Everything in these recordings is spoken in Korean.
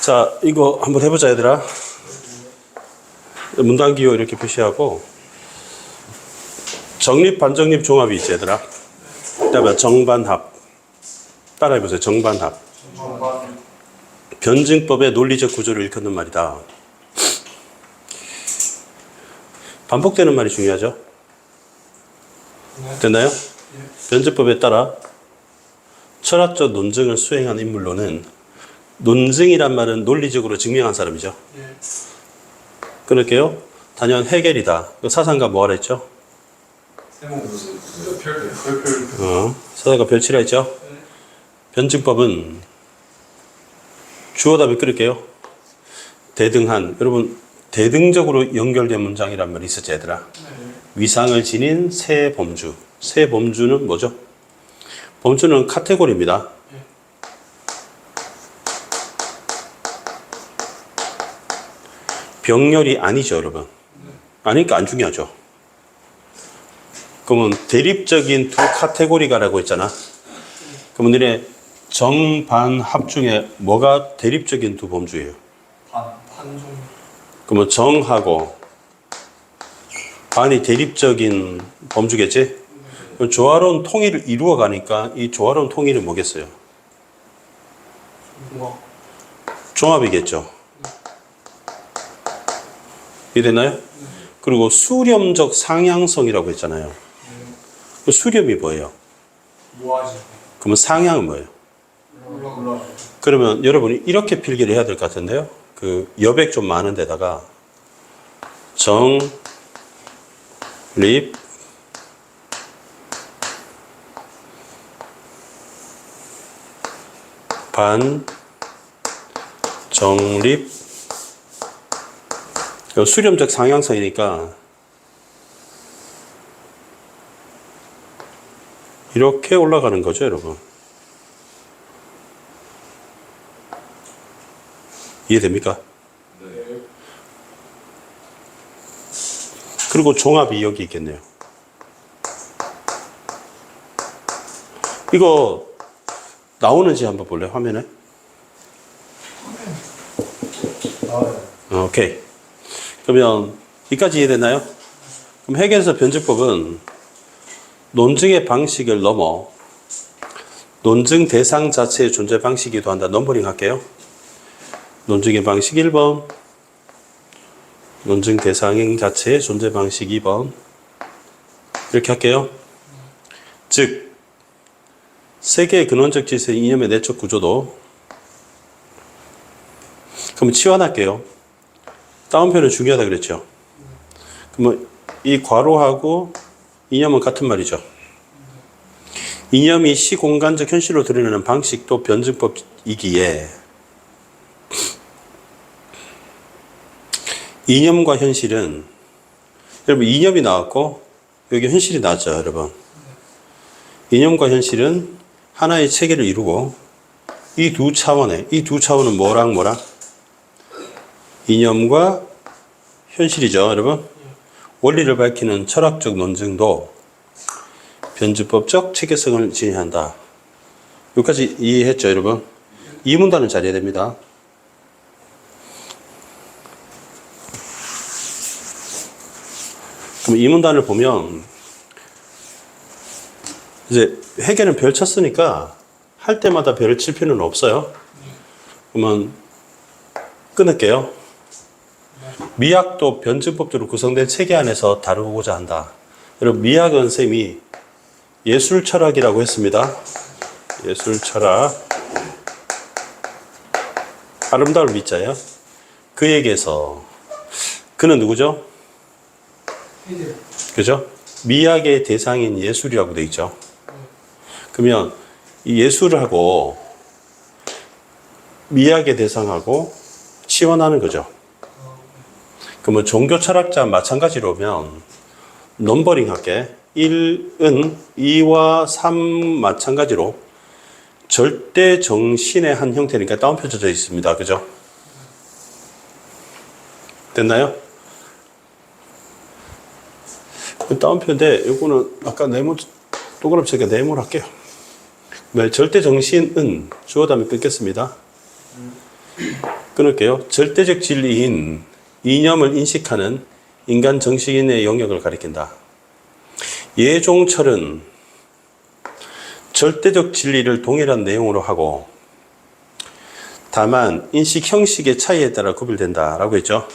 자, 이거 한번 해보자, 얘들아. 문단기호 이렇게 표시하고, 정립, 반정립, 종합이 있지, 얘들아. 그다음에 정반합. 따라해보세요. 정반합. 변증법의 논리적 구조를 일컫는 말이다. 반복되는 말이 중요하죠. 됐나요? 변증법에 따라 철학적 논증을 수행한 인물로는, 논증이란 말은 논리적으로 증명한 사람이죠. 끊을게요. 단연 해겔이다. 사상가 뭐하라 했죠? 사상가 별치라 했죠? 변증법은 주어 답을 끊을게요. 대등한. 여러분, 대등적으로 연결된 문장이란 말이 있었지, 얘들아. 위상을 지닌 새 범주. 새 범주는 뭐죠? 범주는 카테고리입니다. 병렬이 아니죠, 여러분. 아니니까 안 중요하죠. 그러면 대립적인 두 카테고리가라고 했잖아. 그러면 너네 정반합 중에 뭐가 대립적인 두 범주예요? 반종. 그러면 정하고 반이 대립적인 범주겠지? 그럼 조화로운 통일을 이루어 가니까 이 조화로운 통일은 뭐겠어요? 종합이겠죠. 이해됐나요? 그리고 수렴적 상향성이라고 했잖아요. 그 수렴이 뭐예요? 뭐하지? 그러면 상향은 뭐예요? 몰라. 그러면 여러분이 이렇게 필기를 해야 될 것 같은데요. 그 여백 좀 많은 데다가 정립 반 정립 수렴적 상향성이니까 이렇게 올라가는 거죠, 여러분. 이해됩니까? 네. 그리고 종합이 여기 있겠네요. 이거 나오는지 한번 볼래요? 화면에? 오케이. 그러면 여기까지 이해됐나요? 그럼 해겔에서 변증법은 논증의 방식을 넘어 논증 대상 자체의 존재 방식이기도 한다. 넘버링 할게요. 논증의 방식 1번, 논증 대상 자체의 존재 방식 2번. 이렇게 할게요. 즉 세계의 근원적 질서의 이념의 내적 구조도. 그럼 치환할게요. 다운표는 중요하다 그랬죠. 그러면 이 괄호하고 이념은 같은 말이죠. 이념이 시공간적 현실로 드러내는 방식도 변증법이기에 이념과 현실은, 여러분 이념이 나왔고 여기 현실이 나왔죠, 여러분. 이념과 현실은 하나의 체계를 이루고 이 두 차원은 뭐랑 뭐랑? 이념과 현실이죠, 여러분. 원리를 밝히는 철학적 논증도 변증법적 체계성을 지니한다. 여기까지 이해했죠, 여러분? 이 문단은 잘 이해야 됩니다. 그럼 이 문단을 보면 이제 해겔은 별 쳤으니까 할 때마다 별을 칠 필요는 없어요. 그러면 끊을게요. 미학도 변증법적으로 구성된 체계 안에서 다루고자 한다. 여러분, 미학은 쌤이 예술철학이라고 했습니다. 예술철학. 아름다울 미자예요. 그에게서 그는 누구죠? 그죠? 미학의 대상인 예술이라고 되어 있죠. 그러면 이 예술하고 미학의 대상하고 치환하는 거죠. 그러면 종교 철학자 마찬가지로면 넘버링 할게. 1은 2와 3 마찬가지로 절대 정신의 한 형태니까 다운표 져져 있습니다. 그죠? 됐나요? 다운표인데 요거는 아까 네모 동그라미 제가 네모를 할게요. 절대 정신은 주어 다음에 끊겠습니다. 끊을게요. 절대적 진리인 이념을 인식하는 인간 정신의 영역을 가리킨다. 예종철은 절대적 진리를 동일한 내용으로 하고 다만 인식 형식의 차이에 따라 구별된다라고 했죠.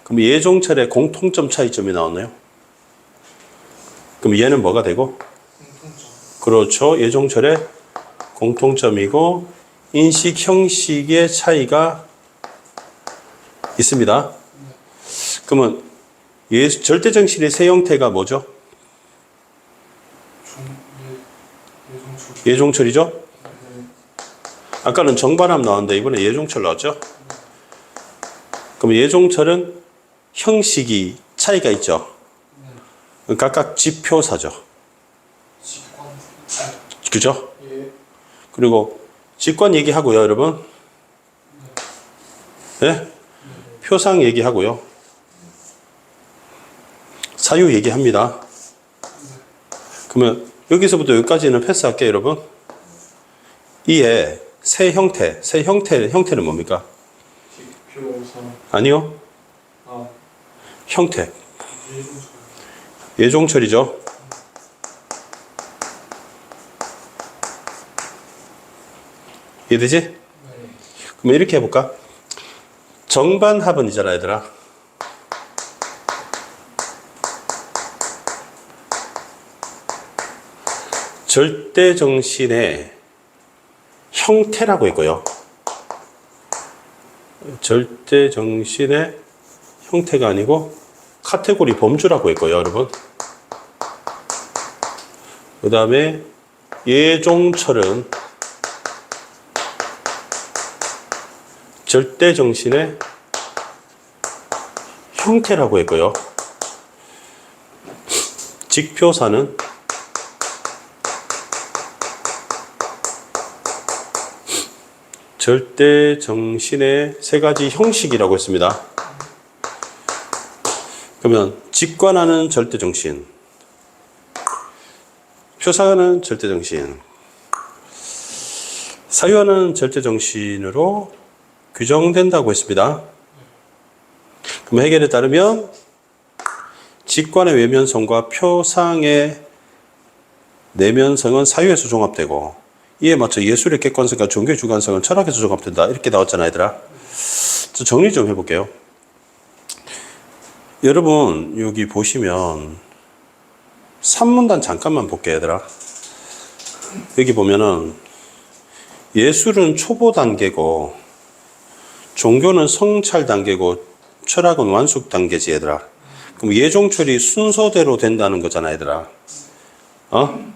그럼 예종철의 공통점 차이점이 나오나요? 그럼 얘는 뭐가 되고? 공통점. 그렇죠. 예종철의 공통점이고 인식 형식의 차이가 있습니다. 그러면 절대정신의 세 형태가 뭐죠? 예종철. 예종철이죠? 네. 아까는 정반합 나왔는데 이번에 예종철 나왔죠? 그럼 예종철은 형식이 차이가 있죠? 각각 지표사죠. 직관. 그죠? 예. 그리고 직관 얘기하고요, 여러분. 네? 표상 얘기하고요. 사유 얘기합니다. 그러면 여기서부터 여기까지는 패스할게요, 여러분. 이에 세 형태는 뭡니까? 지표사. 아니요. 아. 형태. 예종철. 예종철이죠. 이해되지? 네. 그러면 이렇게 해볼까? 정반합은이잖아, 얘들아. 절대정신의 형태라고 했고요. 절대정신의 형태가 아니고 카테고리 범주라고 했고요, 여러분. 그 다음에 예종철은 절대정신의 형태라고 했고요. 직표사는 절대정신의 세 가지 형식이라고 했습니다. 그러면 직관하는 절대정신, 표사하는 절대정신, 사유하는 절대정신으로 규정된다고 했습니다. 그럼 해결에 따르면 직관의 외면성과 표상의 내면성은 사유에서 종합되고 이에 맞춰 예술의 객관성과 종교의 주관성은 철학에서 종합된다. 이렇게 나왔잖아, 얘들아. 정리 좀 해볼게요. 여러분 여기 보시면 산문단 잠깐만 볼게요, 얘들아. 여기 보면은 예술은 초보 단계고 종교는 성찰 단계고 철학은 완숙 단계지, 얘들아. 그럼 예종철이 순서대로 된다는 거잖아, 얘들아. 어?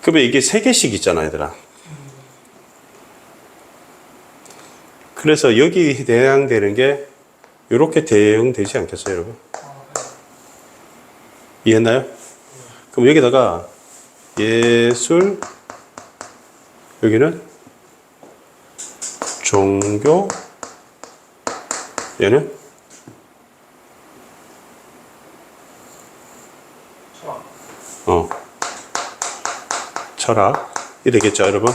그러면 이게 세 개씩 있잖아, 얘들아. 그래서 여기 해당되는 게 이렇게 대응되지 않겠어요, 여러분? 이해했나요? 그럼 여기다가 예술, 여기는 종교, 얘는 철학. 철학. 이 되겠죠, 여러분?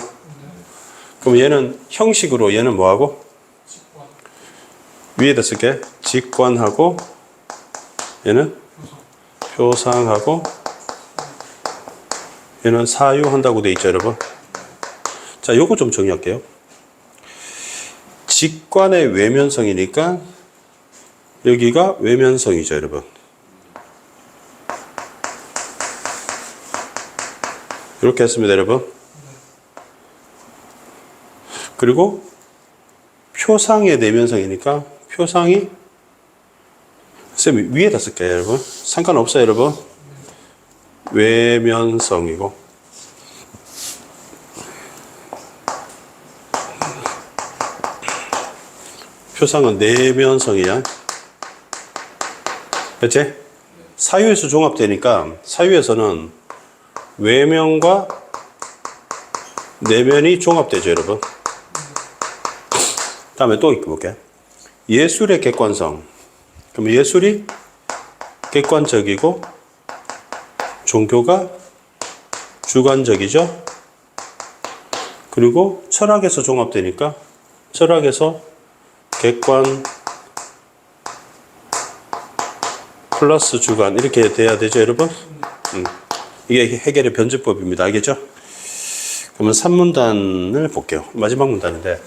그럼 얘는 형식으로 얘는 뭐하고? 직관. 위에다 쓸게. 직관하고 얘는 표상하고 얘는 사유한다고 돼 있죠, 여러분? 자, 요거 좀 정리할게요. 직관의 외면성이니까 여기가 외면성이죠, 여러분. 이렇게 했습니다, 여러분. 그리고 표상의 내면성이니까 표상이 쌤 위에다 쓸게요, 여러분. 상관없어요, 여러분. 외면성이고 표상은 내면성이야. 그치? 사유에서 종합되니까 사유에서는 외면과 내면이 종합되죠, 여러분. 다음에 또 읽어볼게. 예술의 객관성. 그럼 예술이 객관적이고 종교가 주관적이죠. 그리고 철학에서 종합되니까 철학에서 객관 플러스 주관 이렇게 돼야 되죠, 여러분? 이게 해겔의 변증법입니다. 알겠죠? 그러면 3문단을 볼게요. 마지막 문단인데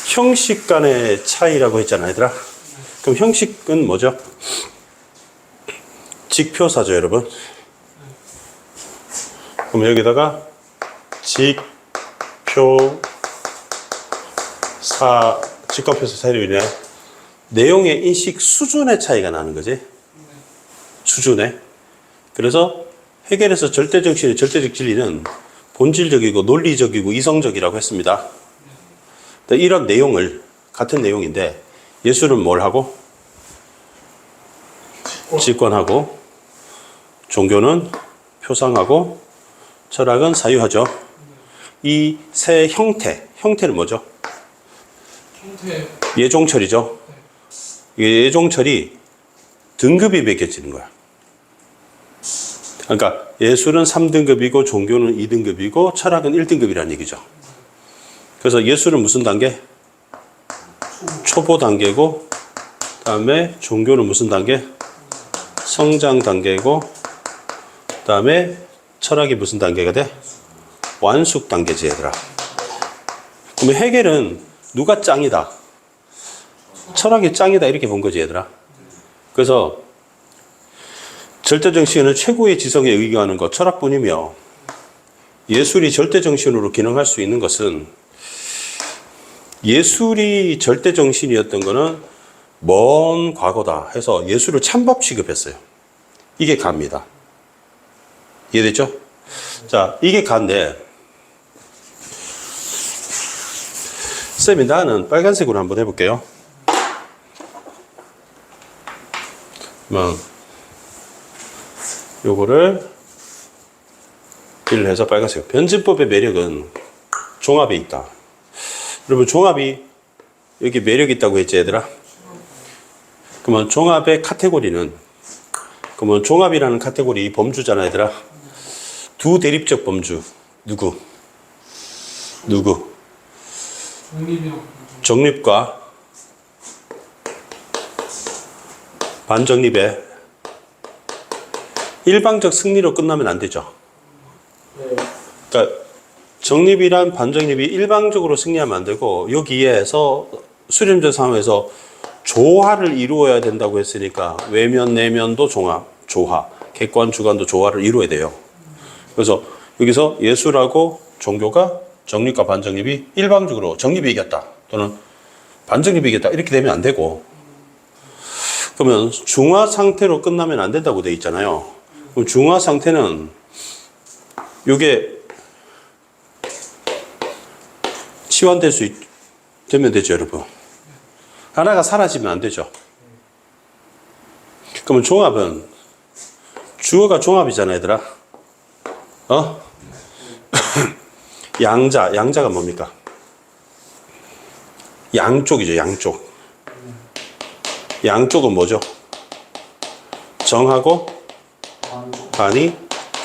형식 간의 차이라고 했잖아, 얘들아. 그럼 형식은 뭐죠? 직표사죠, 여러분. 그럼 여기다가 직관표사 차이로 인해 내용의 인식 수준의 차이가 나는 거지. 수준에. 그래서 해겔에서 절대정신의 절대적 진리는 본질적이고 논리적이고 이성적이라고 했습니다. 이런 내용을 같은 내용인데 예술은 뭘 하고? 직관하고 종교는 표상하고 철학은 사유하죠. 이 세 형태는 뭐죠? 형태. 예종철이죠. 이게 예종철이 등급이 매겨지는 거야. 그러니까 예술은 3등급이고 종교는 2등급이고 철학은 1등급이라는 얘기죠. 그래서 예술은 무슨 단계? 초보 단계고 그다음에 종교는 무슨 단계? 성장 단계고 그다음에 철학이 무슨 단계가 돼? 완숙 단계지, 얘들아. 그러면 해겔은 누가 짱이다? 철학이 짱이다 이렇게 본 거지, 얘들아. 그래서 절대정신은 최고의 지성에 의거하는 것, 철학뿐이며 예술이 절대정신으로 기능할 수 있는 것은 예술이 절대정신이었던 거는 먼 과거다 해서 예술을 찬밥 취급했어요. 이게 가입니다. 이해됐죠? 자, 이게 가인데 쌤이 나는 빨간색으로 한번 해볼게요. 요거를 딜을 해서 빨간색. 변증법의 매력은 종합에 있다. 여러분, 종합이 여기 매력이 있다고 했지, 얘들아? 그러면 종합의 카테고리는, 그러면 종합이라는 카테고리 범주잖아, 얘들아? 두 대립적 범주. 누구? 정립과 반정립의 일방적 승리로 끝나면 안 되죠. 그러니까 정립이란 반정립이 일방적으로 승리하면 안 되고 여기에서 수렴전 상황에서 조화를 이루어야 된다고 했으니까 외면 내면도 조화, 객관 주관도 조화를 이루어야 돼요. 그래서 여기서 예술하고 종교가 정립과 반정립이 일방적으로 정립이 이겼다 또는 반정립이 이겼다 이렇게 되면 안 되고, 그러면 중화 상태로 끝나면 안 된다고 돼 있잖아요. 그럼 중화 상태는 이게 치환될 수 되면 되죠, 여러분. 하나가 사라지면 안 되죠. 그러면 종합은 주어가 종합이잖아, 얘들아. 양자가 뭡니까? 양쪽이죠, 양쪽. 양쪽은 뭐죠? 정하고 반이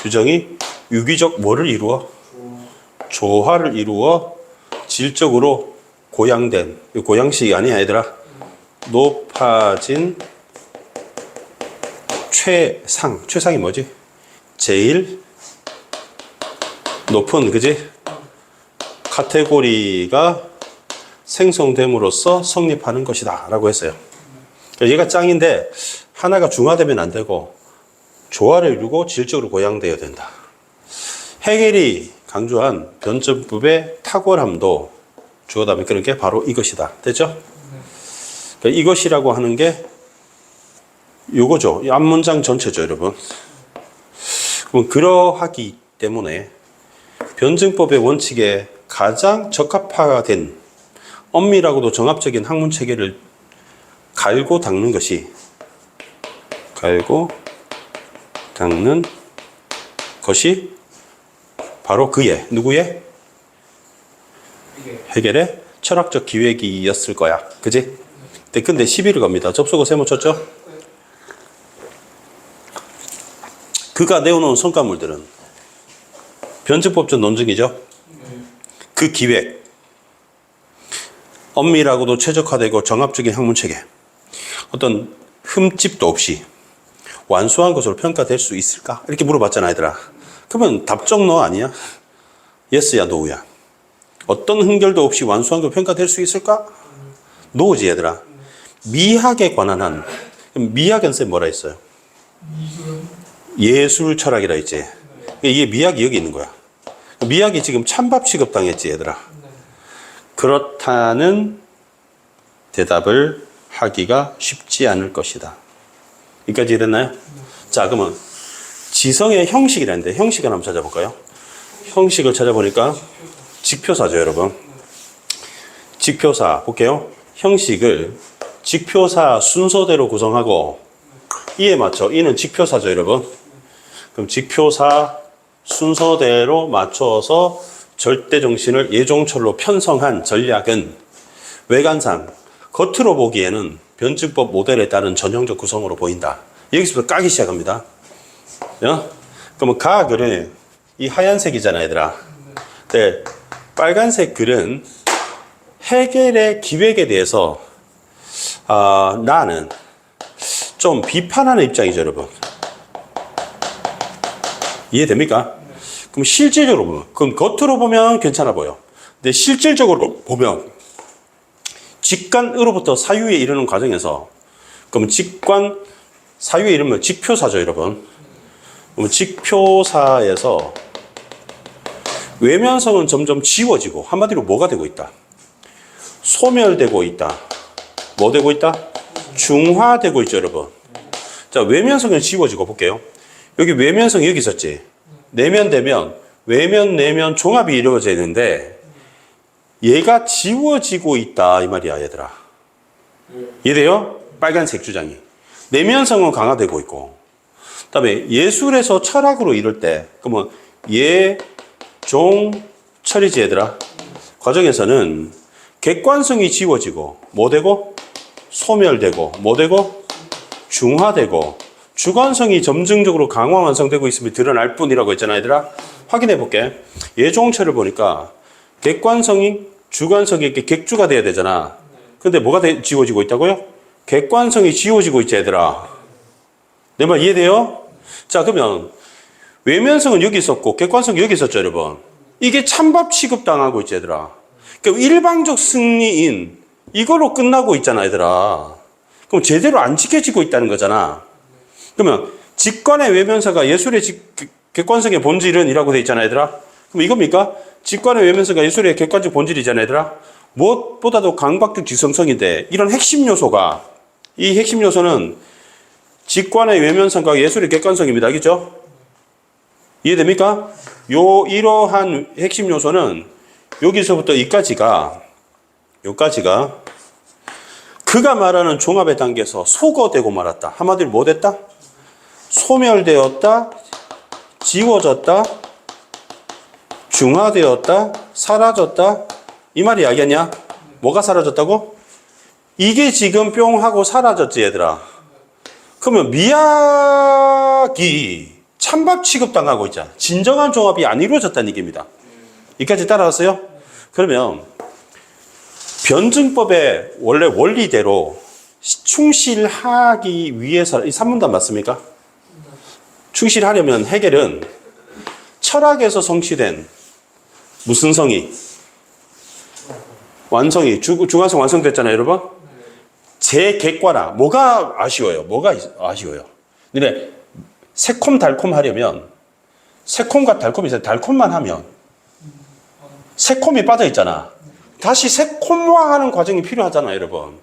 규정이 유기적 뭐를 이루어? 조화를 이루어 질적으로 고양된, 고양식이 아니야, 얘들아. 높아진 최상이 뭐지? 제일 높은, 그지? 카테고리가 생성됨으로써 성립하는 것이다 라고 했어요. 얘가 짱인데 하나가 중화되면 안 되고 조화를 이루고 질적으로 고양되어야 된다. 해겔이 강조한 변증법의 탁월함도 주어다면 그런 게 바로 이것이다. 됐죠? 그러니까 이것이라고 하는 게 요거죠. 이 앞문장 전체죠, 여러분. 그럼 그러하기 때문에 변증법의 원칙에 가장 적합화된 엄밀하고도 정합적인 학문 체계를 갈고 닦는 것이 바로 그의 누구의? 해겔의 철학적 기획이었을 거야. 그지? 근데 시비를 겁니다. 접속어 세모 쳤죠? 그가 내어놓은 성과물들은 변증법적 논증이죠. 그 기획, 엄밀하고도 최적화되고 정합적인 학문체계, 어떤 흠집도 없이 완수한 것으로 평가될 수 있을까? 이렇게 물어봤잖아, 얘들아. 그러면 답정 너 아니야? 예스야, 노우야. 어떤 흠결도 없이 완수한 것으로 평가될 수 있을까? 노우지, 얘들아. 미학에 관한 한, 미학은 쌤 뭐라 했어요? 예술 철학이라 했지. 이게 미학이 여기 있는 거야. 미학이 지금 찬밥 취급당했지, 얘들아. 그렇다는 대답을 하기가 쉽지 않을 것이다. 여기까지 됐나요? 자, 그러면 지성의 형식이라는데 형식을 한번 찾아볼까요? 형식을 찾아보니까 직표사죠, 여러분. 직표사 볼게요. 형식을 직표사 순서대로 구성하고 이에 맞춰, 이는 직표사죠, 여러분. 그럼 직표사 순서대로 맞춰서 절대정신을 예종철로 편성한 전략은 외관상 겉으로 보기에는 변증법 모델에 따른 전형적 구성으로 보인다. 여기서부터 까기 시작합니다. 그러면 가 글은 이 하얀색이잖아, 얘들아. 네, 빨간색 글은 해겔의 기획에 대해서 나는 좀 비판하는 입장이죠, 여러분. 이해됩니까? 그럼 실질적으로 보면, 그럼 겉으로 보면 괜찮아 보여. 근데 실질적으로 보면 직관으로부터 사유에 이르는 과정에서, 그럼 직관, 사유에 이르면 직표사죠, 여러분. 그럼 직표사에서 외면성은 점점 지워지고 한마디로 뭐가 되고 있다? 소멸되고 있다. 뭐 되고 있다? 중화되고 있죠, 여러분. 자, 외면성은 지워지고 볼게요. 여기 외면성이 여기 있었지. 내면 되면 외면 내면 종합이 이루어져야 되는데 얘가 지워지고 있다 이 말이야, 얘들아. 이해돼요? 빨간색 주장이. 내면성은 강화되고 있고, 그다음에 예술에서 철학으로 이룰 때 그러면 예, 종, 철이지, 얘들아. 과정에서는 객관성이 지워지고 뭐 되고? 소멸되고 뭐 되고? 중화되고 주관성이 점증적으로 강화 완성되고 있음이 드러날 뿐이라고 했잖아, 얘들아. 확인해 볼게. 예종철을 보니까 객관성이 주관성이 이렇게 객주가 돼야 되잖아. 근데 뭐가 지워지고 있다고요? 객관성이 지워지고 있지, 얘들아. 내 말 이해돼요? 자, 그러면 외면성은 여기 있었고 객관성이 여기 있었죠, 여러분. 이게 찬밥 취급당하고 있지, 얘들아. 그러니까 일방적 승리인 이걸로 끝나고 있잖아, 얘들아. 그럼 제대로 안 지켜지고 있다는 거잖아. 그러면 직관의 외면사가 예술의 객관성의 본질은 이라고 돼 있잖아, 얘들아. 그럼 이겁니까? 직관의 외면사가 예술의 객관적 본질이잖아, 얘들아. 무엇보다도 강박적 지성성인데 이런 핵심 요소가, 이 핵심 요소는 직관의 외면성과 예술의 객관성입니다. 알겠죠? 이해됩니까? 이러한 핵심 요소는 여기서부터 여기까지가 그가 말하는 종합의 단계에서 소거되고 말았다. 한마디로 뭐 됐다? 소멸되었다, 지워졌다, 중화되었다, 사라졌다. 이 말이 알겠냐? 뭐가 사라졌다고? 이게 지금 뿅 하고 사라졌지, 얘들아. 그러면 미학이 찬밥 취급당하고 있잖아. 진정한 종합이 안 이루어졌다는 얘기입니다. 여기까지 따라왔어요? 그러면 변증법의 원래 원리대로 충실하기 위해서, 이 산문단 맞습니까? 충실하려면 해겔은 철학에서 성취된 무슨 성이? 완성이, 중화성 완성됐잖아요, 여러분? 재객관화. 뭐가 아쉬워요? 뭐가 아쉬워요? 근데 새콤달콤 하려면, 새콤과 달콤이 있어요. 달콤만 하면 새콤이 빠져 있잖아. 다시 새콤화하는 과정이 필요하잖아요, 여러분.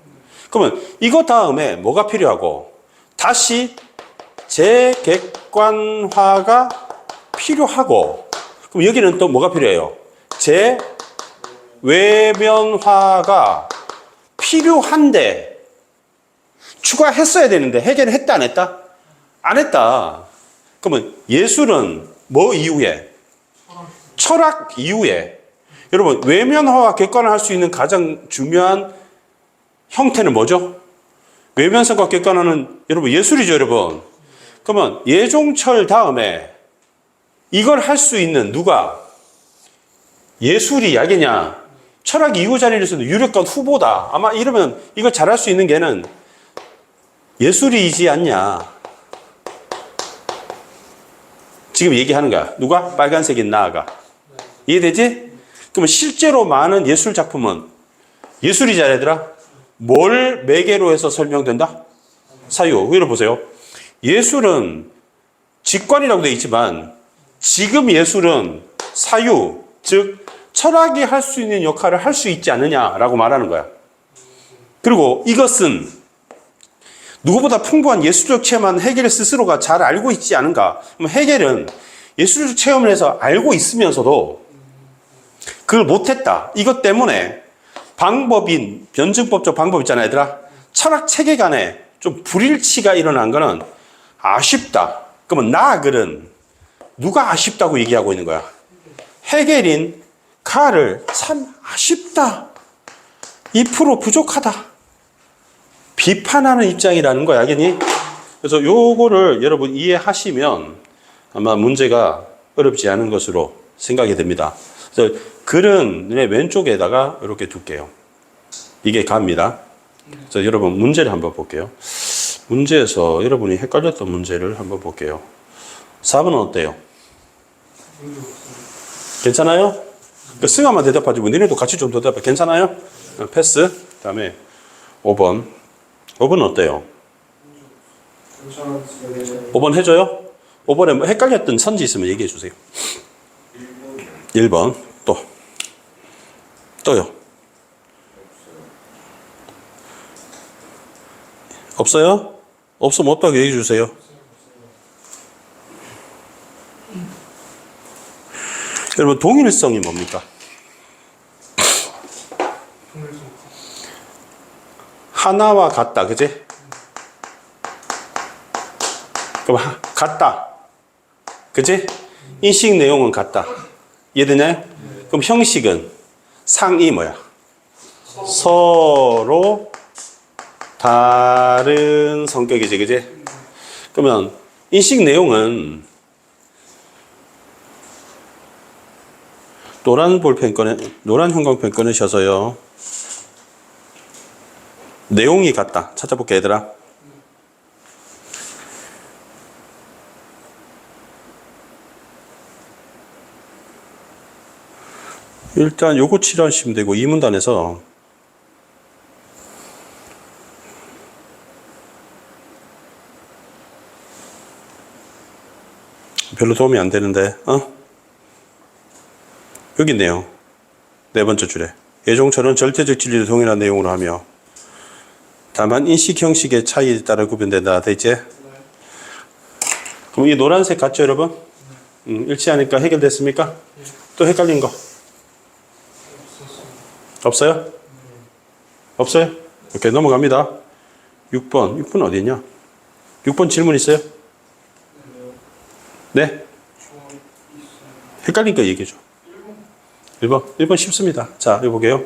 그러면 이거 다음에 뭐가 필요하고 다시 재객관화가 필요하고, 그럼 여기는 또 뭐가 필요해요? 재외면화가 필요한데 추가했어야 되는데 해결을 했다 안 했다? 안 했다. 그러면 예술은 뭐 이후에? 철학 이후에 여러분, 외면화와 객관화할 수 있는 가장 중요한 형태는 뭐죠? 외면성과 객관화는 여러분 예술이죠, 여러분. 그러면 예종철 다음에 이걸 할 수 있는 누가? 예술이 약이냐? 철학 2호 자리에서는 유력한 후보다. 아마 이러면 이걸 잘할 수 있는 게는 예술이지 않냐? 지금 얘기하는 거야. 누가? 빨간색인 나아가. 이해되지? 그러면 실제로 많은 예술 작품은 예술이지 않으더라? 뭘 매개로 해서 설명된다? 사유. 여기 보세요. 예술은 직관이라고 되어 있지만 지금 예술은 사유, 즉 철학이 할 수 있는 역할을 할 수 있지 않느냐라고 말하는 거야. 그리고 이것은 누구보다 풍부한 예술적 체험한 헤겔 스스로가 잘 알고 있지 않은가? 그럼 헤겔은 예술적 체험을 해서 알고 있으면서도 그걸 못했다. 이것 때문에 방법인 변증법적 방법 있잖아, 얘들아. 철학 체계 간에 좀 불일치가 일어난 거는 아쉽다. 그러면 나아글은 누가 아쉽다고 얘기하고 있는 거야? 헤겔인 칼을 참 아쉽다. 2% 부족하다. 비판하는 입장이라는 거야, 알겠니? 그래서 요거를 여러분 이해하시면 아마 문제가 어렵지 않은 것으로 생각이 됩니다. 그래서 글은 내 왼쪽에다가 이렇게 둘게요. 이게 갑니다. 그래서 여러분 문제를 한번 볼게요. 문제에서 여러분이 헷갈렸던 문제를 한번 볼게요. 4번은 어때요? 괜찮아요? 그 승아만 대답하지 뭐 니네도 같이 좀 대답해. 괜찮아요? 패스. 그 다음에 5번. 5번은 어때요? 5번 해줘요? 5번에 뭐 헷갈렸던 선지 있으면 얘기해 주세요. 1번. 또요? 없어요? 없으면 없다고 얘기해 주세요. 여러분 동일성이 뭡니까? 하나와 같다, 그지? 그럼 같다, 그지? 인식 내용은 같다. 이해되나요? 그럼 형식은 상이 뭐야? 서로 다른 성격이지, 그지? 그러면 인식 내용은 노란 형광펜 꺼내셔서요. 내용이 같다. 찾아볼게, 얘들아. 일단 요거 칠하시면 되고, 이 문단에서 별로 도움이 안 되는데, 여기 있네요. 네 번째 줄에. 예종철은 절대적 진리를 동일한 내용으로 하며 다만 인식 형식의 차이에 따라 구분된다. 됐지? 그럼 이 노란색 같죠, 여러분? 일치하니까 해결됐습니까? 또 헷갈린 거? 없어요? 없어요? 오케이, 넘어갑니다. 6번. 6번 어디 있냐? 6번 질문 있어요? 네? 헷갈리니까 얘기해줘. 1번 쉽습니다. 자, 이거 볼게요.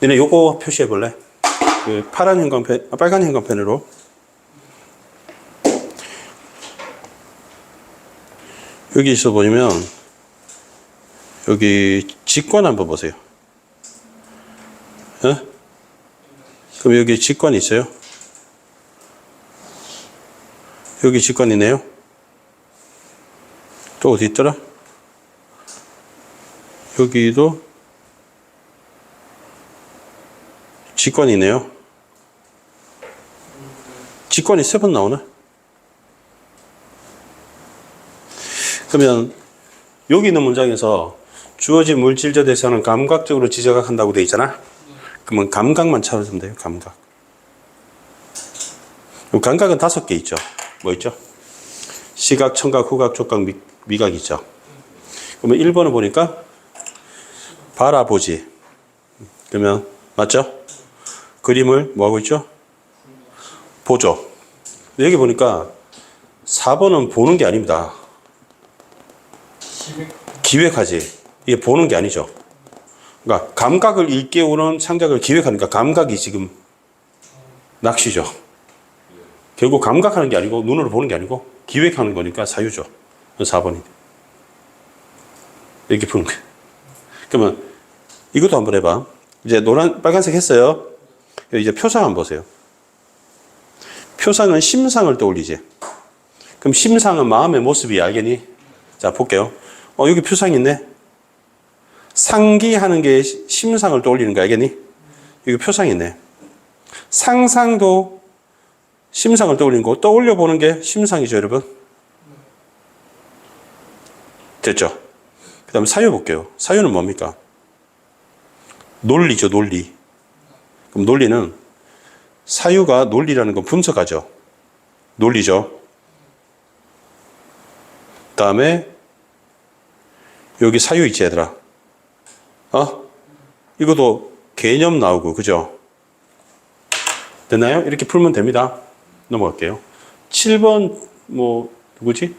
너네 요거 표시해 볼래? 그 파란 형광펜, 빨간 형광펜으로. 여기 있어 보면, 여기 직관 한번 보세요. 그럼 여기 직관이 있어요? 여기 직관이네요? 또 어디 있더라? 여기도 직관이네요. 직관이 3번 나오네. 그러면 여기 있는 문장에서 주어진 물질적 대상은 감각적으로 지적한다고 되어 있잖아. 그러면 감각만 찾으면 돼요. 감각. 그럼 감각은 5개 있죠. 뭐 있죠? 시각, 청각, 후각, 촉각, 미각 있죠. 그러면 1번을 보니까 바라보지. 그러면 맞죠? 그림을 뭐하고 있죠? 보죠. 여기 보니까 4번은 보는 게 아닙니다. 기획하지. 이게 보는 게 아니죠. 그러니까 감각을 일깨우는 창작을 기획하니까 감각이 지금 낚시죠. 결국 감각하는 게 아니고 눈으로 보는 게 아니고 기획하는 거니까 사유죠. 4번이. 이렇게 푸는 거예요. 그러면 이것도 한번 해봐. 이제 빨간색 했어요. 이제 표상 한번 보세요. 표상은 심상을 떠올리지. 그럼 심상은 마음의 모습이 알겠니? 자, 볼게요. 여기 표상이 있네. 상기하는 게 심상을 떠올리는 거 알겠니? 여기 표상이 있네. 상상도 심상을 떠올리는 거, 떠올려 보는 게 심상이죠, 여러분? 됐죠? 그 다음에 사유 볼게요. 사유는 뭡니까? 논리죠, 논리. 그럼 논리는 사유가 논리라는 건 분석하죠. 논리죠. 그 다음에 여기 사유 있지, 얘들아. 이것도 개념 나오고, 그죠? 됐나요? 이렇게 풀면 됩니다. 넘어갈게요. 7번, 누구지?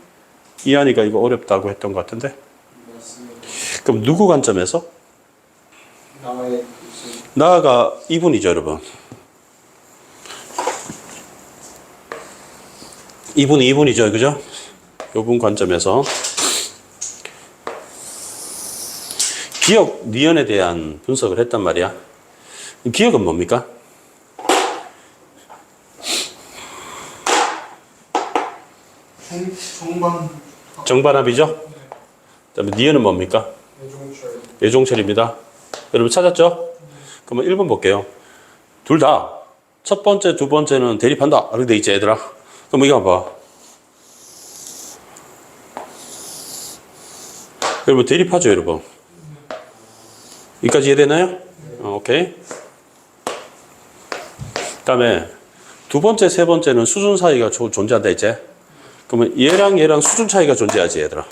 이한이가 이거 어렵다고 했던 것 같은데? 맞습니다. 그럼 누구 관점에서? 나의 나가 이분이죠, 여러분. 이분이죠, 그죠? 이분 관점에서. 기억, 니은에 대한 분석을 했단 말이야. 기억은 뭡니까? 정반 정반합이죠? 그다음에 니은은 뭡니까? 애종철 예종철입니다. 여러분 찾았죠? 그러면 1번 볼게요. 둘 다 첫 번째, 두 번째는 대립한다. 이렇게 돼 있지, 얘들아. 그럼 이거 봐봐. 여러분 대립하죠, 여러분. 여기까지 이해되나요? 오케이. 그다음에 두 번째, 세 번째는 수준 사이가 존재한다 했지? 그러면 얘랑 수준 차이가 존재하지, 얘들아.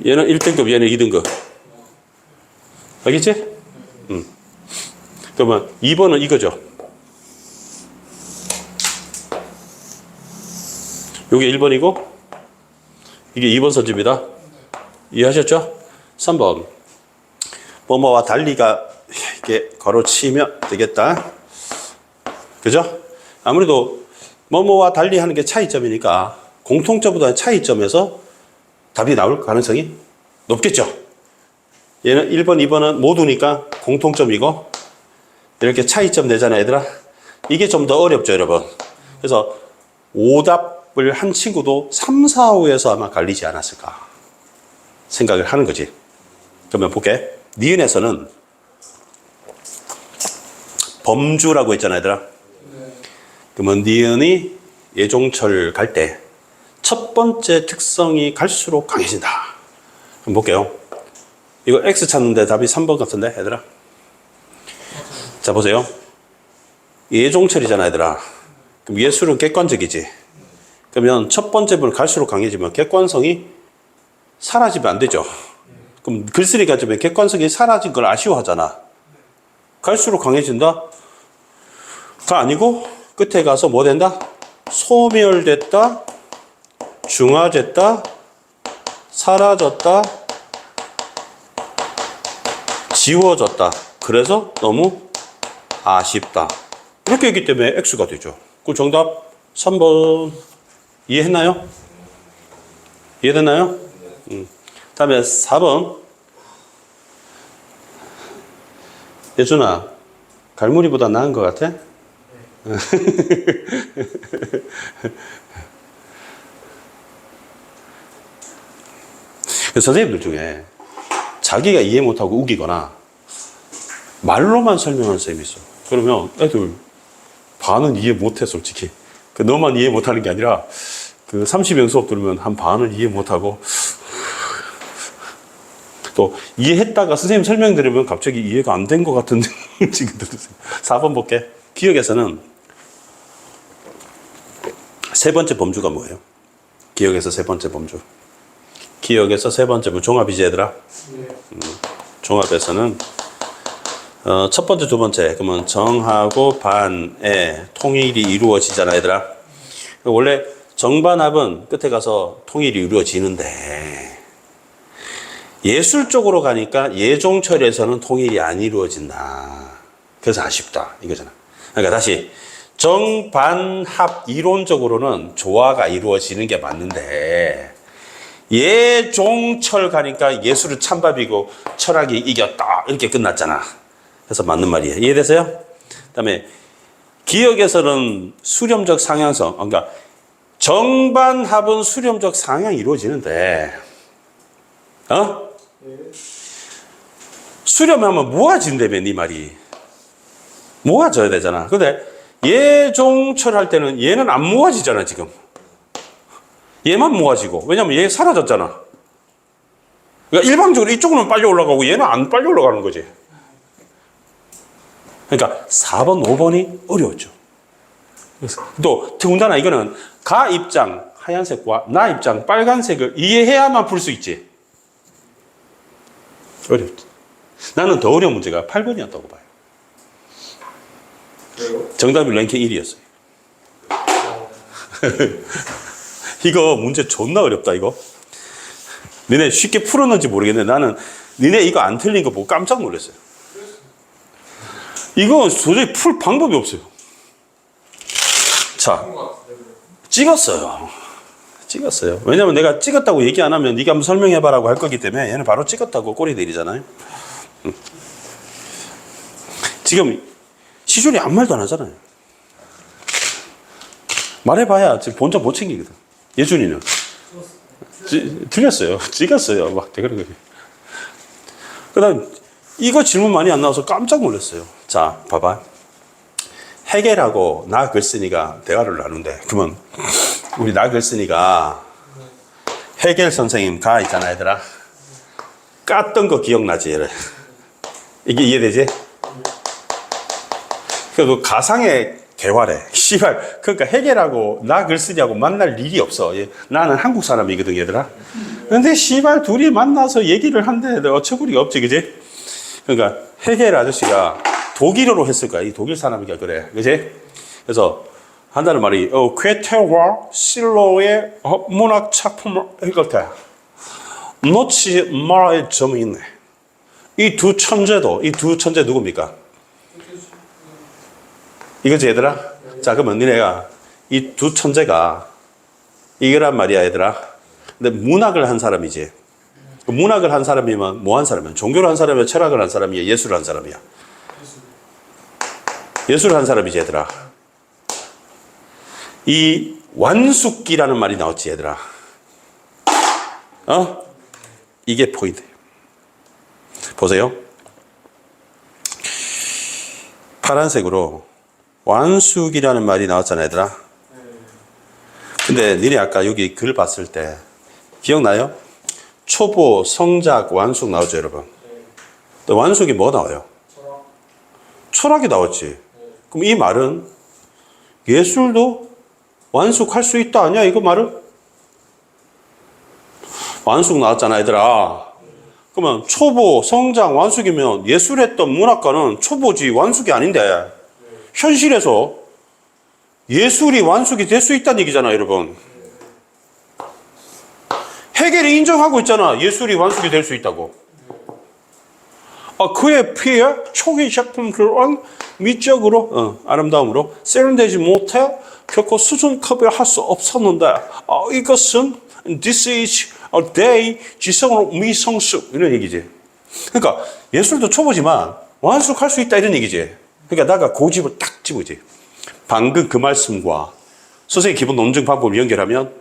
얘는 1등급, 얘는 2등급. 알겠지? 그러면 2번은 이거죠. 요게 1번이고, 이게 2번 선지입니다. 이해하셨죠? 3번. 뭐뭐와 달리가 이렇게 걸어치면 되겠다. 그죠? 아무래도 뭐뭐와 달리 하는 게 차이점이니까 공통점보다 차이점에서 답이 나올 가능성이 높겠죠. 얘는 1번, 2번은 모두니까 공통점이고 이렇게 차이점 내잖아요, 얘들아. 이게 좀 더 어렵죠, 여러분. 그래서 오답을 한 친구도 3, 4, 5에서 아마 갈리지 않았을까 생각을 하는 거지. 그러면 볼게. 니은에서는 범주라고 했잖아요, 얘들아. 그러면 니은이 예종철 갈 때 첫 번째 특성이 갈수록 강해진다. 그럼 볼게요. 이거 X 찾는데 답이 3번 같은데, 얘들아. 자, 보세요. 예종철이잖아, 얘들아. 그럼 예술은 객관적이지. 그러면 첫 번째 분은 갈수록 강해지면 객관성이 사라지면 안 되죠. 그럼 글쓰기 가지면 객관성이 사라진 걸 아쉬워하잖아. 갈수록 강해진다? 가 아니고 끝에 가서 뭐 된다? 소멸됐다, 중화됐다, 사라졌다, 지워졌다. 그래서 너무 아쉽다. 이렇게 했기 때문에 X가 되죠. 그 정답 3번. 이해했나요? 이해됐나요? 다음에 4번. 예준아, 갈무리보다 나은 것 같아? 선생님들 중에 자기가 이해 못하고 우기거나 말로만 설명하는 선생님이 있어. 그러면 애들 반은 이해 못해, 솔직히. 너만 이해 못하는 게 아니라 30명 수업 들으면 한 반은 이해 못하고 또 이해했다가 선생님 설명 들으면 갑자기 이해가 안 된 것 같은데 지금 들으세요. 4번 볼게. 기억에서는 세 번째 범주가 뭐예요? 기억에서 세 번째 범주. 기억에서 세 번째 범주 종합이지, 얘들아. 종합에서는 첫 번째, 두 번째, 그러면 정하고 반의 통일이 이루어지잖아, 얘들아. 원래 정반합은 끝에 가서 통일이 이루어지는데 예술 쪽으로 가니까 예종철에서는 통일이 안 이루어진다. 그래서 아쉽다. 이거잖아. 그러니까 다시 정반합 이론적으로는 조화가 이루어지는 게 맞는데 예종철 가니까 예술은 찬밥이고 철학이 이겼다. 이렇게 끝났잖아. 그래서 맞는 말이에요. 이해되세요? 그다음에 기억에서는 수렴적 상향성. 그러니까 정반합은 수렴적 상향이 이루어지는데 수렴하면 모아진다며 네 말이. 모아져야 되잖아. 근데 예종철 할 때는 얘는 안 모아지잖아 지금. 얘만 모아지고. 왜냐면 얘 사라졌잖아. 그러니까 일방적으로 이쪽으로는 빨리 올라가고 얘는 안 빨리 올라가는 거지. 그러니까 4번, 5번이 어려웠죠. 또 더군다나 이거는 가 입장 하얀색과 나 입장 빨간색을 이해해야만 풀 수 있지. 어렵지. 나는 더 어려운 문제가 8번이었다고 봐요. 정답이 랭킹 1위였어요. 이거 문제 존나 어렵다 이거. 니네 쉽게 풀었는지 모르겠는데 나는 니네 이거 안 틀린 거 보고 깜짝 놀랐어요. 이거 도저히 풀 방법이 없어요. 자, 찍었어요. 왜냐면 내가 찍었다고 얘기 안 하면 네가 한번 설명해봐라고 할 거기 때문에 얘는 바로 찍었다고 꼬리 내리잖아요. 지금 시준이 아무 말도 안 하잖아요. 말해봐야 지금 본전 못 챙기거든. 예준이는 틀렸어요. 찍었어요. 막 그런 거지. 그다음 이거 질문 많이 안 나와서 깜짝 놀랐어요. 자, 봐봐. 해겔하고 나 글쓴이가 대화를 나누는데 그러면 우리 나 글쓴이가 해겔 선생님 가 있잖아 얘들아. 깠던 거 기억나지 얘를. 이게 이해되지? 그 가상의 대화래. 씨발. 그러니까 해겔하고 나 글쓴이하고 만날 일이 없어. 나는 한국 사람이거든 얘들아. 근데 씨발 둘이 만나서 얘기를 한데 어처구니가 없지 그지? 그러니까 해겔 아저씨가 독일어로 했을 거야. 이 독일 사람이니까 그래. 그지? 그래서 한다는 말이 괴테와 실로의 문학 작품을 읽을 때 놓치 말아야 점이 있네. 이 두 천재 누굽니까? 이거지 얘들아? 자 그러면 니네가 이 두 천재가 이거란 말이야 얘들아. 근데 문학을 한 사람이지. 문학을 한 사람이면 뭐 한 사람이야? 종교를 한 사람이야? 철학을 한 사람이야? 예술을 한 사람이야? 예술을 한 사람이지 얘들아. 이 완숙기라는 말이 나왔지 얘들아. 이게 포인트예요. 보세요. 파란색으로 완숙이라는 말이 나왔잖아 얘들아. 근데 니네 아까 여기 글 봤을 때 기억나요? 초보, 성작, 완숙 나오죠 여러분. 또 완숙이 뭐 나와요? 철학이 나왔지. 그럼 이 말은 예술도 완숙할 수 있다 아니야 이거 말은? 완숙 나왔잖아 얘들아. 그러면 초보, 성장, 완숙이면 예술했던 문학가는 초보지 완숙이 아닌데 현실에서 예술이 완숙이 될 수 있다는 얘기잖아 여러분. 해겔이 인정하고 있잖아. 예술이 완숙이 될 수 있다고. 그의 피에 초기 작품들은 미적으로 아름다움으로 세련되지 못해 결코 수준급을 할 수 없었는데 이것은 this is a day 지성으로 미성숙 이런 얘기지. 그러니까 예술도 초보지만 완숙할 수 있다 이런 얘기지. 그러니까 내가 고집을 딱 집어지. 방금 그 말씀과 선생님 기본 논증 방법을 연결하면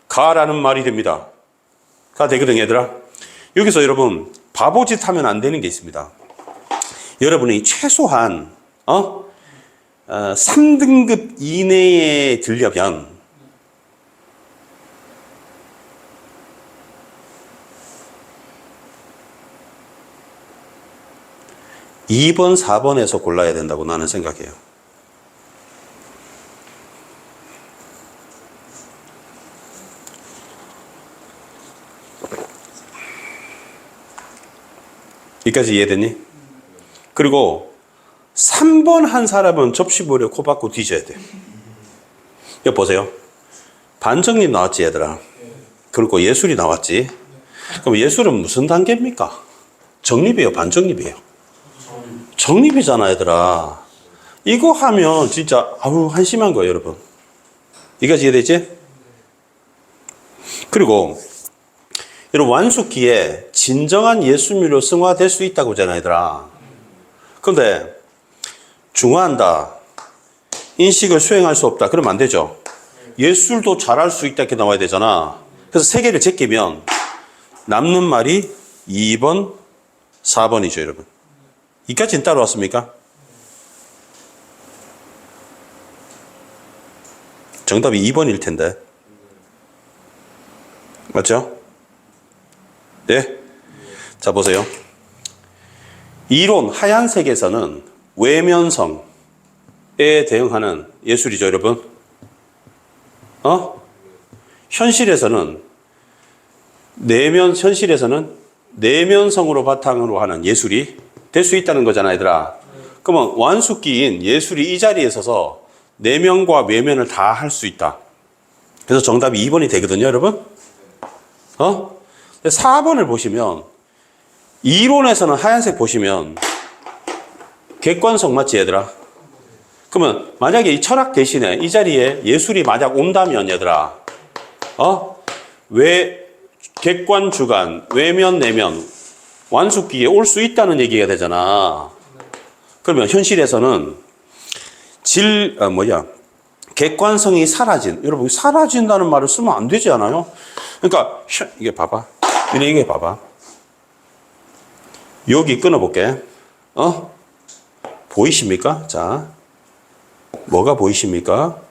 가라는 말이 됩니다. 가 되거든 얘들아. 여기서 여러분 바보짓 하면 안 되는 게 있습니다. 여러분이 최소한 3등급 이내에 들려면 (2번) (4번에서) 골라야 된다고 나는 생각해요. 여기까지 이해됐니? 그리고 3번 한 사람은 접시물에 코 박고 뒤져야 돼. 여기 보세요. 반정립 나왔지 얘들아. 그리고 예술이 나왔지. 그럼 예술은 무슨 단계입니까? 정립이에요, 반정립이에요? 정립이잖아, 얘들아. 이거 하면 진짜 아우 한심한 거예요, 여러분. 이까지 이해되지? 그리고 여러분, 완숙기에 진정한 예술미로 승화될 수 있다고 하잖아, 얘들아. 그런데 중화한다, 인식을 수행할 수 없다, 그러면 안 되죠. 예술도 잘할 수 있다 이렇게 나와야 되잖아. 그래서 세 개를 제끼면 남는 말이 2번, 4번이죠, 여러분. 이까지는 따라왔습니까? 정답이 2번일 텐데. 맞죠? 예? 자, 보세요. 이론 하얀색에서는 외면성에 대응하는 예술이죠, 여러분. 현실에서는 내면성으로 바탕으로 하는 예술이 될 수 있다는 거잖아, 얘들아. 그러면 완숙기인 예술이 이 자리에 서서 내면과 외면을 다 할 수 있다. 그래서 정답이 2번이 되거든요, 여러분. 4번을 보시면 이론에서는 하얀색 보시면 객관성 맞지, 얘들아? 그러면 만약에 이 철학 대신에 이 자리에 예술이 만약 온다면, 얘들아, 왜 객관 주관, 외면 내면 완숙기에 올 수 있다는 얘기가 되잖아. 그러면 현실에서는 객관성이 여러분, 사라진다는 말을 쓰면 안 되지 않아요? 그러니까 이게 봐봐. 이게 봐봐. 여기 끊어볼게. 보이십니까? 자, 뭐가 보이십니까?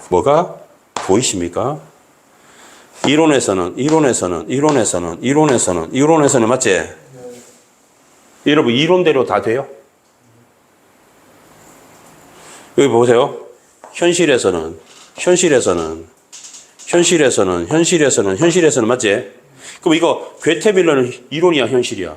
뭐가 보이십니까? 이론에서는 맞지? 여러분, 이론대로 다 돼요? 여기 보세요. 현실에서는 맞지? 그럼 이거 괴테밀러는 이론이야, 현실이야?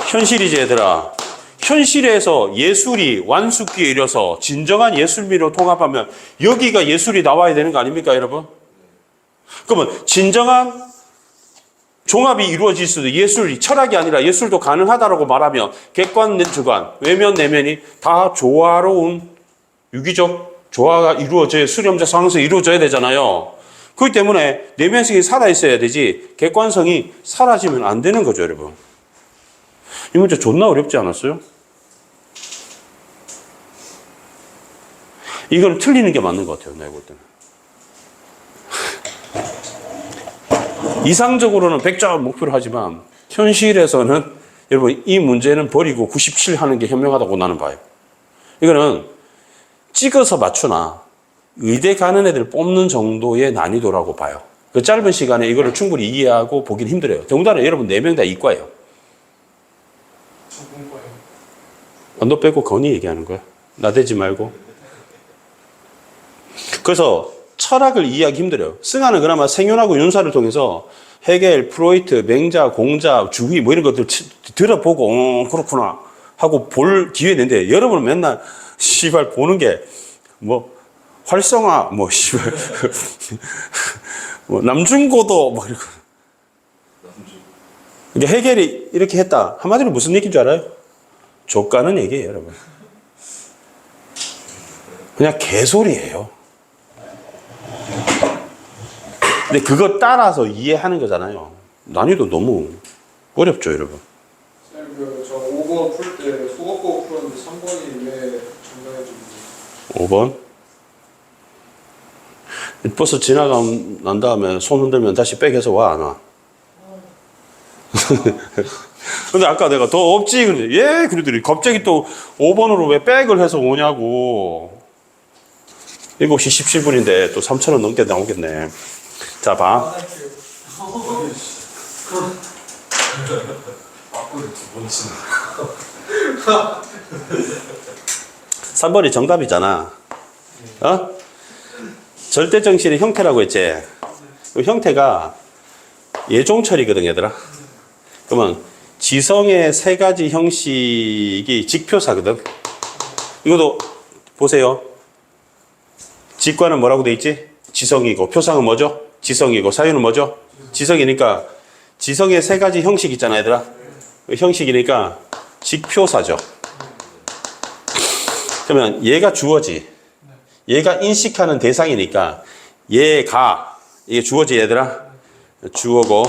현실이지, 얘들아. 현실에서 예술이 완숙기에 이르러서 진정한 예술미로 통합하면 여기가 예술이 나와야 되는 거 아닙니까, 여러분? 그러면 진정한 종합이 이루어질 수도, 예술이 철학이 아니라 예술도 가능하다라고 말하면 객관 주관, 외면 내면이 다 조화로운 유기적 조화가 이루어져야, 수렴적 상승이 이루어져야 되잖아요. 그렇기 때문에 내면성이 살아있어야 되지 객관성이 사라지면 안 되는 거죠, 여러분. 이 문제 존나 어렵지 않았어요? 이건 틀리는 게 맞는 것 같아요, 내가 볼 때는. 이상적으로는 100점 목표를 하지만 현실에서는 여러분, 이 문제는 버리고 97 하는 게 현명하다고 나는 봐요. 이거는 찍어서 맞추나 의대 가는 애들 뽑는 정도의 난이도라고 봐요. 그 짧은 시간에 이거를 충분히 이해하고 보긴 힘들어요. 더군다나 여러분 4명 다 이과예요. 전공과예요. 너 빼고 건이 얘기하는 거야. 나대지 말고. 그래서 철학을 이해하기 힘들어요. 승하는 그나마 생윤하고 윤사를 통해서 헤겔, 프로이트, 맹자, 공자, 주기 뭐 이런 것들 들어보고 그렇구나 하고 볼 기회는 있는데, 여러분은 맨날 씨발 보는 게 뭐 활성화 뭐 씨발 뭐 남중고도 뭐 이러고. 이게 헤겔이 이렇게 했다. 한마디로 무슨 얘기인 줄 알아요? 족가는 얘기예요, 여러분. 그냥 개소리예요. 근데 그거 따라서 이해하는 거잖아요. 난이도 너무 어렵죠, 여러분. 쌤, 저 5번 풀 때 수학고 풀었는데 3번이 왜 정답해줍니까? 5번. 버스 지나가면 난 다음에 손 흔들면 다시 백해서 와, 안 와? 근데 아까 내가 더 없지 그러더니 예 그러더니 갑자기 또 5번으로 왜 백을 해서 오냐고. 7시 17분인데 또 3,000원 넘게 나오겠네. 자, 봐. 3번이 정답이잖아. 절대정신의 형태라고 했지. 그 형태가 예종철이거든, 얘들아. 그러면 지성의 3가지 형식이 직표사거든. 이것도 보세요. 직관은 뭐라고 돼 있지? 지성이고, 표상은 뭐죠? 지성이고, 사유는 뭐죠? 지성이니까 지성의 세 가지 형식 있잖아, 얘들아. 그 형식이니까 직표사죠. 그러면 얘가 주어지. 얘가 인식하는 대상이니까 얘가, 이게 주어지, 얘들아. 주어고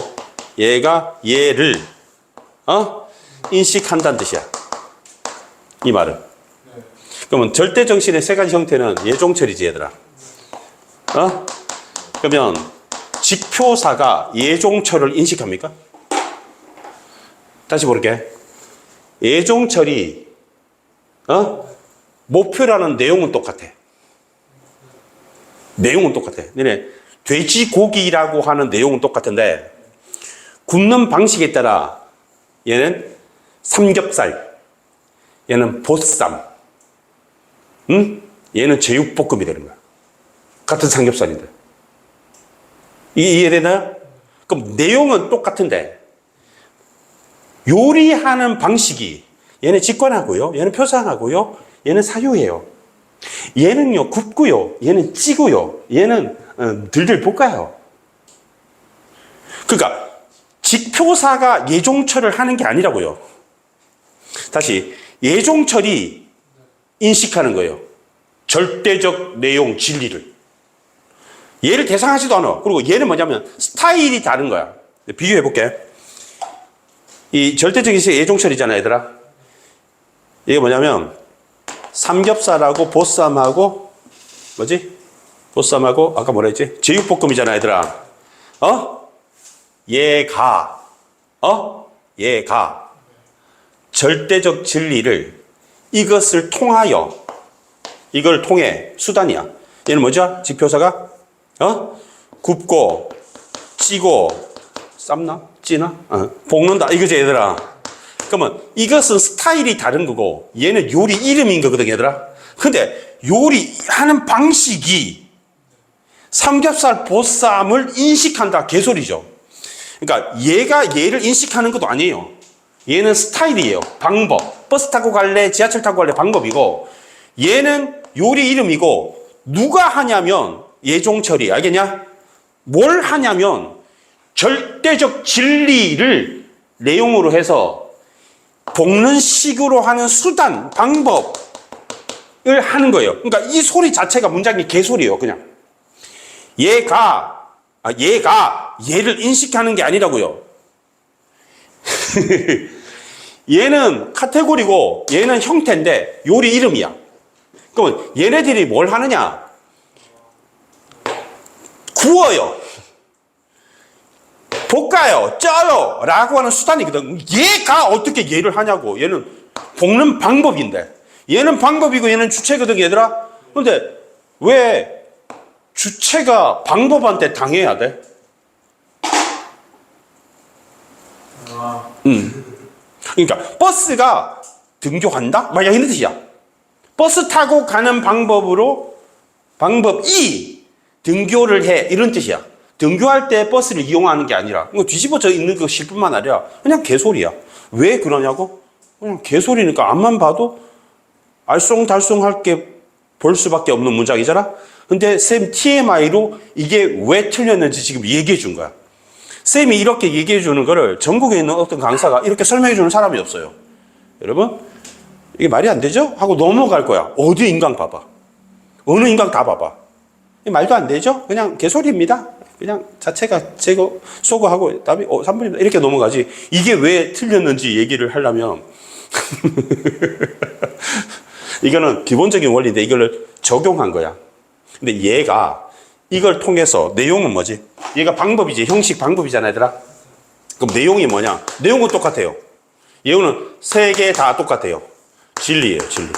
얘가 얘를 인식한다는 뜻이야. 이 말은. 그러면 절대정신의 세 가지 형태는 예종철이지, 얘들아. 그러면 직표사가 예종철을 인식합니까? 다시 볼게. 예종철이 목표라는 내용은 똑같아. 내용은 똑같아. 너네 돼지고기라고 하는 내용은 똑같은데 굽는 방식에 따라 얘는 삼겹살, 얘는 보쌈, 얘는 제육볶음이 되는 거야. 같은 삼겹살인데. 이게 이해되나요? 그럼 내용은 똑같은데 요리하는 방식이 얘는 직관하고요, 얘는 표상하고요, 얘는 사유예요. 얘는요 굽고요, 얘는 찌고요, 얘는 들들 볶아요. 그러니까 직표사가 예종철을 하는 게 아니라고요. 다시 예종철이 인식하는 거예요. 절대적 내용 진리를. 얘를 대상하지도 않아. 그리고 얘는 뭐냐면 스타일이 다른 거야. 비교해 볼게. 이 절대적인 시 예종철이잖아, 얘들아. 이게 뭐냐면 삼겹살하고 보쌈하고 뭐지? 보쌈하고 아까 뭐라 했지? 제육볶음이잖아, 얘들아. 얘가 절대적 진리를 이것을 통하여, 이걸 통해 수단이야. 얘는 뭐죠? 직표사가 굽고 찌고 삶나? 찌나? 볶는다 이거지, 얘들아. 그러면 이것은 스타일이 다른 거고 얘는 요리 이름인 거거든, 얘들아. 근데 요리하는 방식이 삼겹살 보쌈을 인식한다 개소리죠. 그러니까 얘가 얘를 인식하는 것도 아니에요. 얘는 스타일이에요. 방법. 버스 타고 갈래, 지하철 타고 갈래 방법이고, 얘는 요리 이름이고, 누가 하냐면 예종철이. 알겠냐? 뭘 하냐면 절대적 진리를 내용으로 해서 볶는 식으로 하는 수단, 방법을 하는 거예요. 그러니까 이 소리 자체가 문장이 개소리예요, 그냥. 얘가 얘를 인식하는 게 아니라고요. 얘는 카테고리고 얘는 형태인데 요리 이름이야. 그러면 얘네들이 뭘 하느냐? 구워요, 볶아요, 쪄요 라고 하는 수단이거든. 얘가 어떻게 얘를 하냐고. 얘는 볶는 방법인데 얘는 방법이고 얘는 주체거든, 얘들아. 근데 왜 주체가 방법한테 당해야 돼? 그러니까 버스가 등교한다? 막 이런 뜻이야. 버스 타고 가는 방법이 등교를 해, 이런 뜻이야. 등교할 때 버스를 이용하는 게 아니라, 이거 뒤집어져 있는 것일 뿐만 아니라 그냥 개소리야. 왜 그러냐고? 그냥 개소리니까 앞만 봐도 알쏭달쏭하게 볼 수밖에 없는 문장이잖아. 근데 쌤 TMI로 이게 왜 틀렸는지 지금 얘기해 준 거야. 쌤이 이렇게 얘기해 주는 거를 전국에 있는 어떤 강사가 이렇게 설명해 주는 사람이 없어요. 여러분, 이게 말이 안 되죠? 하고 넘어갈 거야. 어디 인강 봐봐. 어느 인강 다 봐봐. 말도 안 되죠? 그냥 개소리입니다. 그냥 자체가 제거, 소거하고 답이 3분입니다. 이렇게 넘어가지. 이게 왜 틀렸는지 얘기를 하려면 이거는 기본적인 원리인데 이걸 적용한 거야. 근데 얘가 이걸 통해서 내용은 뭐지? 얘가 방법이지. 형식 방법이잖아, 얘들아. 그럼 내용이 뭐냐? 내용은 똑같아요. 내용은 세 개 다 똑같아요. 진리예요, 진리.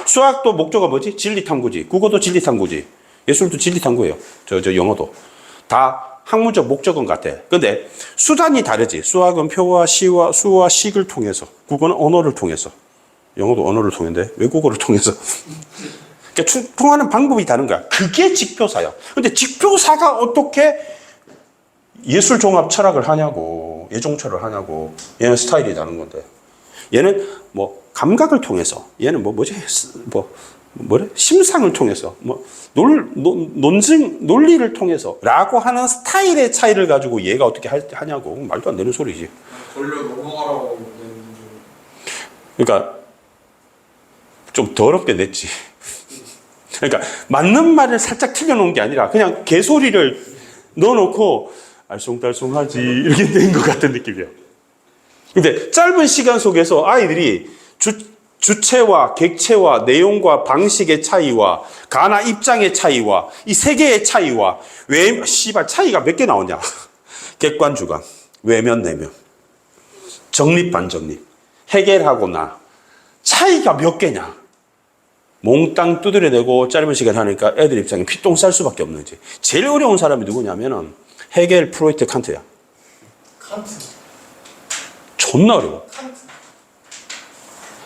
수학도 목적은 뭐지? 진리 탐구지. 국어도 진리 탐구지. 예술도 진리 탐구예요. 저 영어도. 다 학문적 목적은 같아. 근데 수단이 다르지. 수학은 표와 시와 수와 식을 통해서. 국어는 언어를 통해서. 영어도 언어를 통했는데 외국어를 통해서. 그러니까 통하는 방법이 다른 거야. 그게 직표사야. 근데 직표사가 어떻게 예술 종합 철학을 하냐고, 예종철을 하냐고. 얘는 스타일이 다른 건데. 얘는 뭐 감각을 통해서, 얘는 뭐지? 뭐래? 심상을 통해서, 뭐, 논리를 통해서, 라고 하는 스타일의 차이를 가지고 얘가 어떻게 하냐고. 말도 안 되는 소리지. 걸려 넘어가라고 내는 그러니까, 좀 더럽게 냈지. 그러니까, 맞는 말을 살짝 틀려놓은 게 아니라, 그냥 개소리를 넣어놓고, 알쏭달쏭하지, 이렇게 된 것 같은 느낌이야. 근데, 짧은 시간 속에서 아이들이 주체와 객체와 내용과 방식의 차이와 가나 입장의 차이와 이 세 개의 차이와 차이가 몇 개 나오냐? 객관 주관, 외면 내면, 정립 반정립, 해결하고 나 차이가 몇 개냐? 몽땅 두드려내고 짧은 시간 하니까 애들 입장에 피똥 쌀 수밖에 없는 거지. 제일 어려운 사람이 누구냐면은 헤겔, 프로이트, 칸트야. 칸트. 존나 어려워.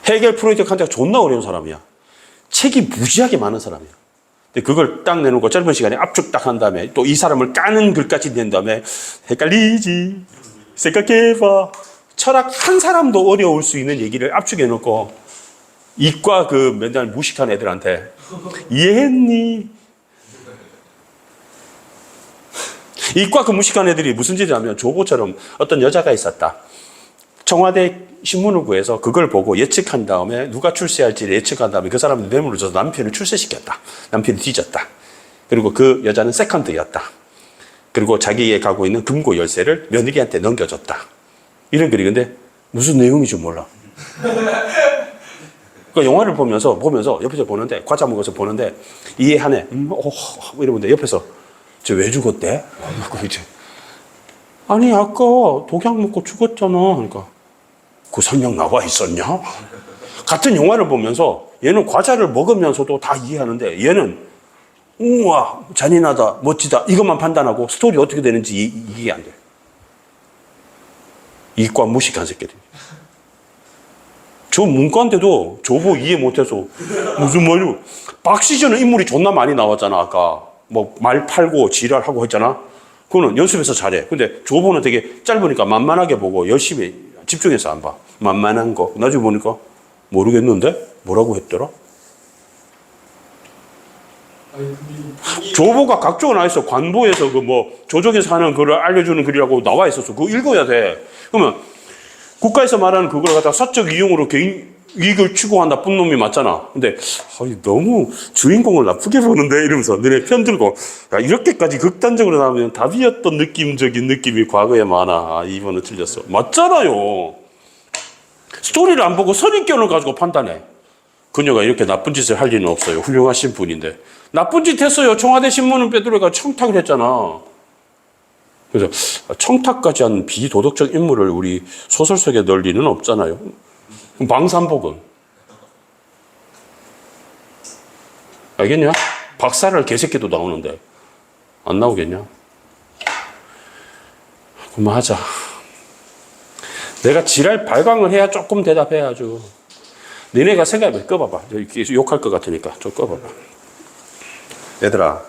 헤겔, 프로이트, 칸트가 존나 어려운 사람이야. 책이 무지하게 많은 사람이야. 근데 그걸 딱 내놓고 짧은 시간에 압축 딱 한 다음에 또 이 사람을 까는 글까지 낸 다음에 헷갈리지. 생각해봐. 철학 한 사람도 어려울 수 있는 얘기를 압축해놓고 이과 그 맨날 무식한 애들한테 이해했니? 이과 그 무식한 애들이 무슨 짓을 하면 조보처럼 어떤 여자가 있었다. 청와대 신문을 구해서 그걸 보고 예측한 다음에 누가 출세할지를 예측한 다음에 그 사람을 뇌물을 줘서 남편을 출세시켰다. 남편이 뒤졌다. 그리고 그 여자는 세컨드였다. 그리고 자기의 갖고 있는 금고 열쇠를 며느리한테 넘겨줬다. 이런 글이 근데 무슨 내용인지 몰라. 그 영화를 보면서 옆에서 보는데 과자 먹어서 보는데 이해하네. 이러는데 옆에서 저 왜 죽었대? 이제 아니 아까 독약 먹고 죽었잖아. 그러니까 그 설명 나와 있었냐? 같은 영화를 보면서 얘는 과자를 먹으면서도 다 이해하는데 얘는 우와 잔인하다 멋지다 이것만 판단하고 스토리 어떻게 되는지 이해 안 돼. 이과 무식한 새끼들. 저 문과인데도 저거 이해 못해서 무슨 말이고 박시전은 인물이 존나 많이 나왔잖아. 아까 뭐 말 팔고 지랄하고 했잖아. 그거는 연습해서 잘해. 근데 조보는 되게 짧으니까 만만하게 보고 열심히 집중해서 안 봐. 만만한 거. 나중에 보니까 모르겠는데? 뭐라고 했더라? 조보가 각조가 나와 있어. 관보에서 그 뭐 조정에서 하는 글을 알려주는 글이라고 나와 있었어. 그거 읽어야 돼. 그러면 국가에서 말하는 그걸 갖다 사적 이용으로 개인 이익을 추구한 나쁜 놈이 맞잖아. 근데 너무 주인공을 나쁘게 보는데 이러면서 너네 편들고 야, 이렇게까지 극단적으로 나오면 답이었던 느낌적인 느낌이 과거에 많아. 이번은 틀렸어. 맞잖아요. 스토리를 안 보고 선입견을 가지고 판단해. 그녀가 이렇게 나쁜 짓을 할 리는 없어요. 훌륭하신 분인데. 나쁜 짓 했어요. 청와대 신문을 빼돌려가 청탁을 했잖아. 그래서 청탁까지 한 비도덕적 인물을 우리 소설 속에 넣을 리는 없잖아요. 방산복은 알겠냐? 박살을 개새끼도 나오는데 안 나오겠냐? 그만하자. 내가 지랄 발광을 해야 조금 대답해야죠. 너네가 생각해 꺼봐봐. 욕할 것 같으니까 좀 꺼봐봐. 얘들아